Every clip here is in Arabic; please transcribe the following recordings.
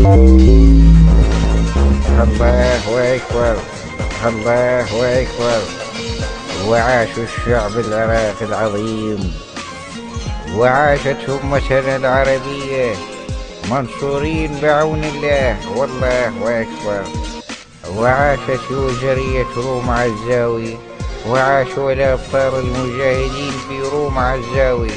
الله أكبر، الله أكبر. وعاش الشعب العراقي العظيم، وعاشت أمتنا العربية منصورين بعون الله، والله أكبر. وعاشت يوزرية روم عزاوي، وعاشوا الأبطال المجاهدين في روم عزاوي.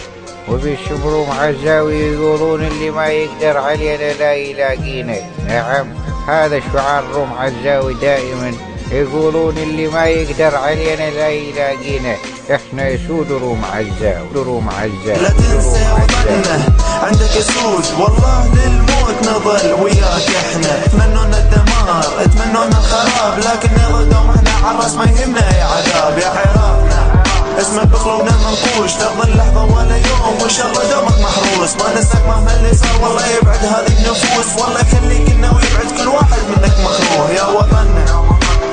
وباسم روم عزاوي يقولون اللي ما يقدر علينا لا يلاقينا. نعم، هذا شعار روم عزاوي دائما، يقولون اللي ما يقدر علينا لا يلاقينا. احنا يسود روم عزاوي، روم عزاوي. لا تنسى وطننا عندك يسود، والله للموت نظل وياك. احنا اتمنونا الدمار، اتمنونا الخراب، لكن نردهم احنا عالراس ما يهمنا يا عذاب. يا عراقنا اسمك بقلوبنا منقوش، تظل لحظة ولا يوم وان شاء الله دومك محروس. ما ننساك مهما اللي صار، والله يبعد هذه النفوس، والله يخليك لنا ويبعد كل واحد منك مكروه. يا وطننا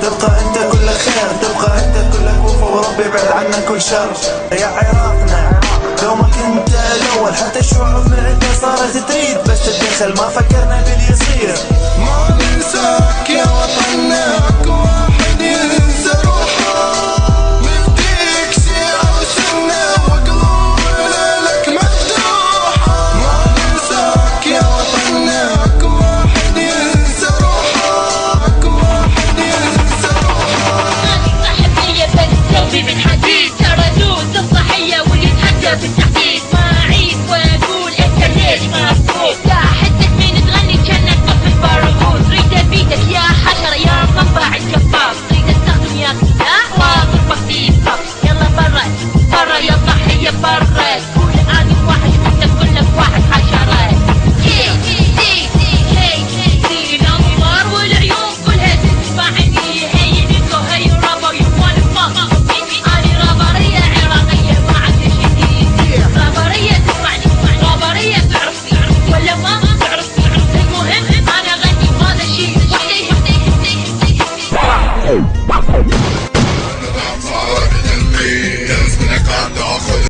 تبقى انت كل خير، تبقى انت كلك وفا، وربي يبعد عنا كل شر. يا عراقنا دومك انت الاول، حتى الشعوب من عندنا صارت تريد بس تتدخل، ما فكرنا باللي يصير. ما ننساك يا وطننا، اكو واحد ينسى روحه، نديك سيرة وسنة وقلوبنا لك مفتوحة. ما ننساك يا وطننا، اكو واحد ينسى روحه، اكو واحد ينسى روحه. صاحبية بس قلبي من حديد، ترى دوس الصحية واللي يتحدى بالتحديد. ما اعيد واقول انت ليش ما تفوت، لا احسك من تغني كأنك طفل بارغوث. ريد بيدك يا حشرة يا منبع الجفاف، ريد استخدم يا سلاح واضربك بيفك. يلا برا برا يا ضحية برا، كل آدم واحد وانت كلك واحد حشرات. الأنظار والعيون كلها تسمعني، هي ديكو هي رابا you wanna fuck me. أنا رابرية عراقية ما عندي شي جديد، رابرية تسمعني، رابرية تعرفني ولا ما تعرفني. المهم أنا أغني وهذا شي وحدي.